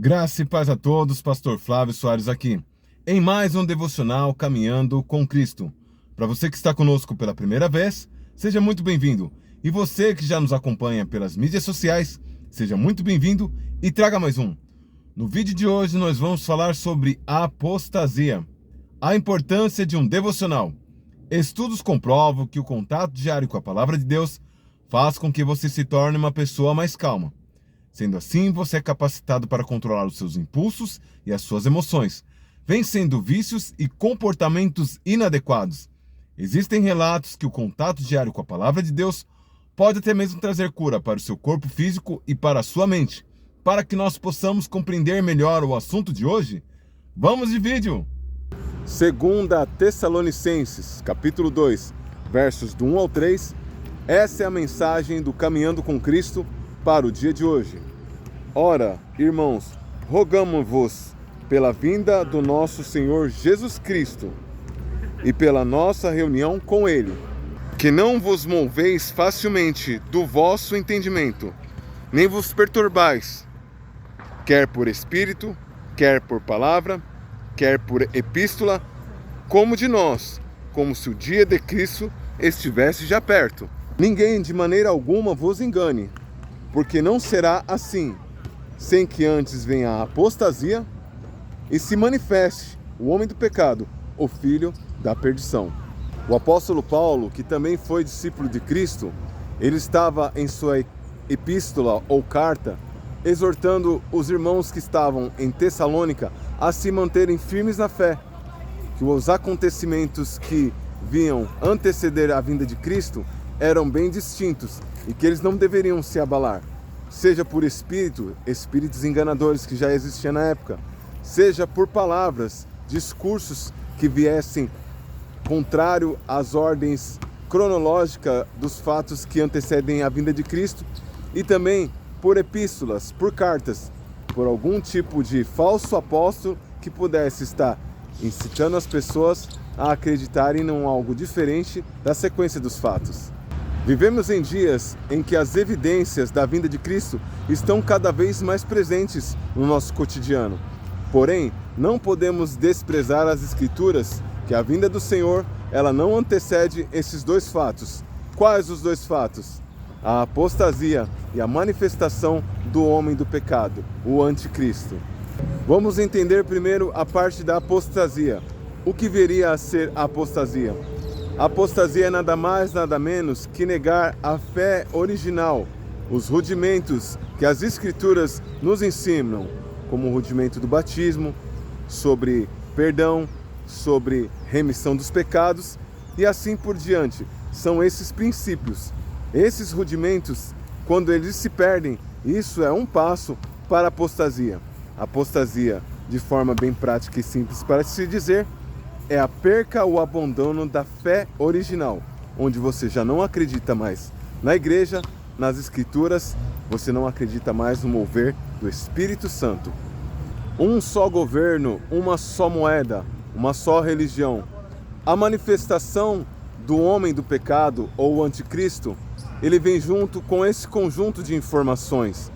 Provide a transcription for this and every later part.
Graça e paz a todos, Pastor Flávio Soares aqui, em mais um devocional Caminhando com Cristo. Para você que está conosco pela primeira vez, seja muito bem-vindo. E você que já nos acompanha pelas mídias sociais, seja muito bem-vindo e traga mais um. No vídeo de hoje nós vamos falar sobre a apostasia, a importância de um devocional. Estudos comprovam que o contato diário com a Palavra de Deus faz com que você se torne uma pessoa mais calma. Sendo assim, você é capacitado para controlar os seus impulsos e as suas emoções, vencendo vícios e comportamentos inadequados. Existem relatos que o contato diário com a Palavra de Deus pode até mesmo trazer cura para o seu corpo físico e para a sua mente. Para que nós possamos compreender melhor o assunto de hoje, vamos de vídeo! 2 Tessalonicenses, capítulo 2, versos do 1 ao 3, essa é a mensagem do Caminhando com Cristo para o dia de hoje. Ora, irmãos, rogamo-vos pela vinda do nosso Senhor Jesus Cristo e pela nossa reunião com Ele, que não vos moveis facilmente do vosso entendimento, nem vos perturbais, quer por espírito, quer por palavra, quer por epístola, como de nós, como se o dia de Cristo estivesse já perto. Ninguém de maneira alguma vos engane, porque não será assim, sem que antes venha a apostasia e se manifeste o homem do pecado, o filho da perdição. O apóstolo Paulo, que também foi discípulo de Cristo, ele estava em sua epístola ou carta, exortando os irmãos que estavam em Tessalônica a se manterem firmes na fé, que os acontecimentos que vinham anteceder a vinda de Cristo eram bem distintos e que eles não deveriam se abalar, seja por espíritos enganadores que já existiam na época, seja por palavras, discursos que viessem contrário às ordens cronológicas dos fatos que antecedem a vinda de Cristo, e também por epístolas, por cartas, por algum tipo de falso apóstolo que pudesse estar incitando as pessoas a acreditarem em algo diferente da sequência dos fatos. Vivemos em dias em que as evidências da vinda de Cristo estão cada vez mais presentes no nosso cotidiano. Porém, não podemos desprezar as Escrituras, que a vinda do Senhor, ela não antecede esses dois fatos. Quais os dois fatos? A apostasia e a manifestação do homem do pecado, o anticristo. Vamos entender primeiro a parte da apostasia. O que viria a ser a apostasia? A apostasia é nada mais, nada menos que negar a fé original, os rudimentos que as Escrituras nos ensinam, como o rudimento do batismo, sobre perdão, sobre remissão dos pecados e assim por diante. São esses princípios, esses rudimentos, quando eles se perdem, isso é um passo para a apostasia. A apostasia, de forma bem prática e simples para se dizer, é a perca ou abandono da fé original, onde você já não acredita mais na igreja, nas escrituras, você não acredita mais no mover do Espírito Santo. Um só governo, uma só moeda, uma só religião. A manifestação do homem do pecado ou anticristo, ele vem junto com esse conjunto de informações.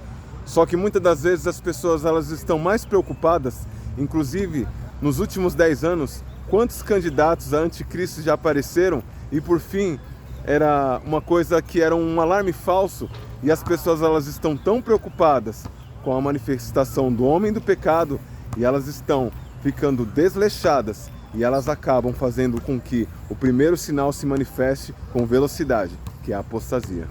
Só que muitas das vezes as pessoas elas estão mais preocupadas, inclusive nos últimos 10 anos, quantos candidatos a anticristo já apareceram e por fim era uma coisa que era um alarme falso e as pessoas elas estão tão preocupadas com a manifestação do homem do pecado e elas estão ficando desleixadas e elas acabam fazendo com que o primeiro sinal se manifeste com velocidade, que é a apostasia.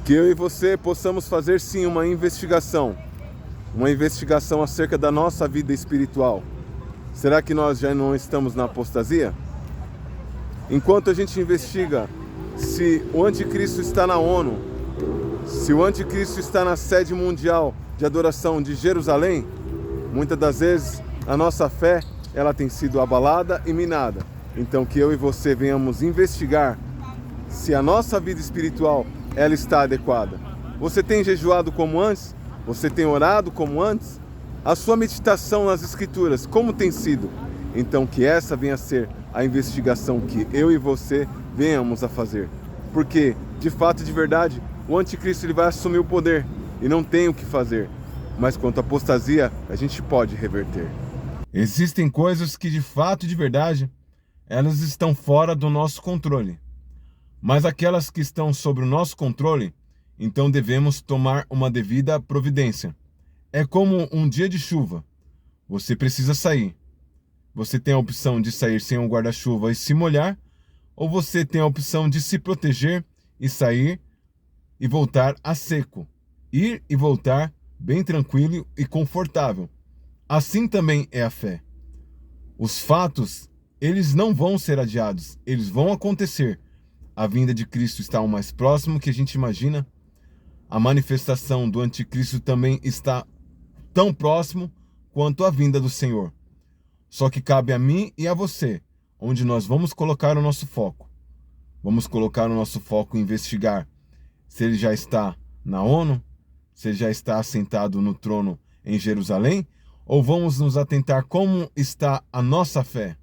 Que eu e você possamos fazer sim uma investigação acerca da nossa vida espiritual. Será que nós já não estamos na apostasia? Enquanto a gente investiga se o anticristo está na ONU, se o anticristo está na sede mundial de adoração de Jerusalém, muitas das vezes a nossa fé ela tem sido abalada e minada. Então que eu e você venhamos investigar se a nossa vida espiritual ela está adequada. Você tem jejuado como antes? Você tem orado como antes? A sua meditação nas Escrituras, como tem sido? Então que essa venha a ser a investigação que eu e você venhamos a fazer. Porque, de fato e de verdade, o anticristo ele vai assumir o poder e não tem o que fazer. mas quanto à apostasia, a gente pode reverter. Existem coisas que de fato e de verdade, elas estão fora do nosso controle. Mas aquelas que estão sob o nosso controle, então devemos tomar uma devida providência. É como um dia de chuva. Você precisa sair. Você tem a opção de sair sem um guarda-chuva e se molhar, ou você tem a opção de se proteger e sair e voltar a seco. Ir e voltar bem tranquilo e confortável. Assim também é a fé. Os fatos, eles não vão ser adiados, eles vão acontecer. A vinda de Cristo está o mais próximo que a gente imagina. A manifestação do anticristo também está tão próximo quanto a vinda do Senhor. Só que cabe a mim e a você, onde nós vamos colocar o nosso foco. Vamos colocar o nosso foco em investigar se ele já está na ONU, se ele já está assentado no trono em Jerusalém, ou vamos nos atentar como está a nossa fé?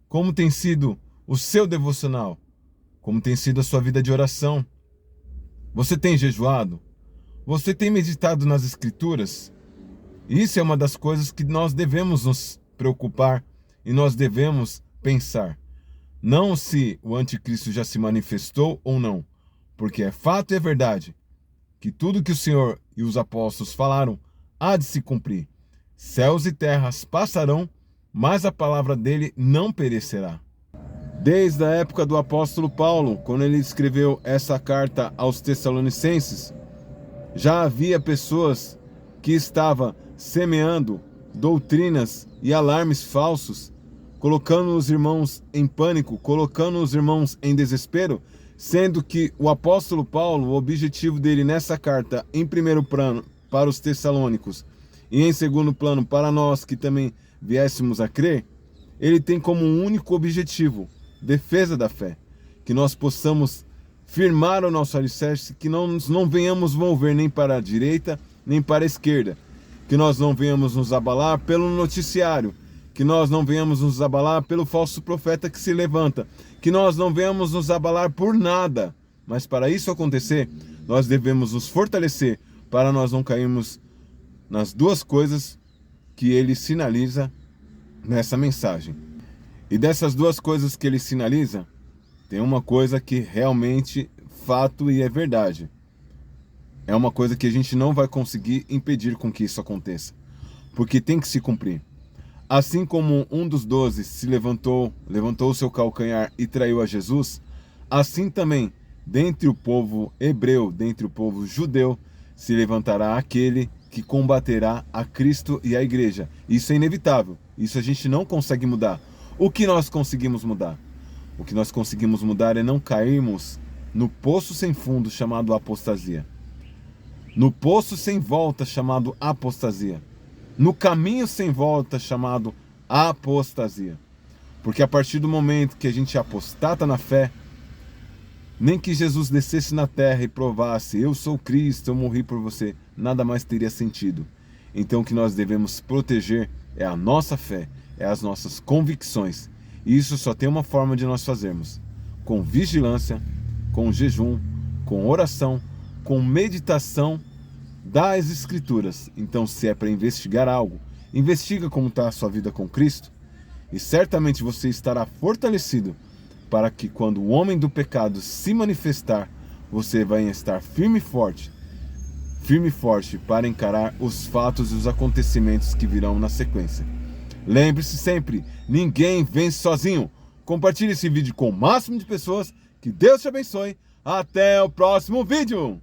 Como tem sido o seu devocional? Como tem sido a sua vida de oração? Você tem jejuado? Você tem meditado nas Escrituras? Isso é uma das coisas que nós devemos nos preocupar e nós devemos pensar. Não se o anticristo já se manifestou ou não, porque é fato e é verdade que tudo que o Senhor e os apóstolos falaram há de se cumprir. Céus e terras passarão, mas a palavra dele não perecerá. Desde a época do apóstolo Paulo, quando ele escreveu essa carta aos Tessalonicenses, já havia pessoas que estavam semeando doutrinas e alarmes falsos, colocando os irmãos em pânico, colocando os irmãos em desespero, sendo que o apóstolo Paulo, o objetivo dele nessa carta, em primeiro plano, para os tessalônicos, e em segundo plano, para nós que também viéssemos a crer, ele tem como único objetivo, defesa da fé, que nós possamos firmar o nosso alicerce, que nós não venhamos mover nem para a direita, nem para a esquerda, que nós não venhamos nos abalar pelo noticiário, que nós não venhamos nos abalar pelo falso profeta que se levanta, que nós não venhamos nos abalar por nada. Mas para isso acontecer, nós devemos nos fortalecer para nós não cairmos nas duas coisas que ele sinaliza nessa mensagem. E dessas duas coisas que ele sinaliza, tem uma coisa que realmente fato e é verdade. É uma coisa que a gente não vai conseguir impedir com que isso aconteça, porque tem que se cumprir. Assim como um dos 12 se levantou o seu calcanhar e traiu a Jesus, assim também, dentre o povo hebreu, dentre o povo judeu, se levantará aquele que combaterá a Cristo e a igreja. Isso é inevitável, isso a gente não consegue mudar. O que nós conseguimos mudar? O que nós conseguimos mudar é não cairmos no poço sem fundo chamado apostasia. No poço sem volta chamado apostasia. No caminho sem volta chamado apostasia. Porque a partir do momento que a gente apostata na fé, nem que Jesus descesse na terra e provasse, eu sou Cristo, eu morri por você, nada mais teria sentido. Então o que nós devemos proteger é a nossa fé, é as nossas convicções. E isso só tem uma forma de nós fazermos: com vigilância, com jejum, com oração, com meditação das Escrituras. Então, se é para investigar algo, investiga como está a sua vida com Cristo, e certamente você estará fortalecido para que quando o homem do pecado se manifestar, você vai estar firme e forte para encarar os fatos e os acontecimentos que virão na sequência. Lembre-se sempre, ninguém vence sozinho. Compartilhe esse vídeo com o máximo de pessoas. Que Deus te abençoe. Até o próximo vídeo.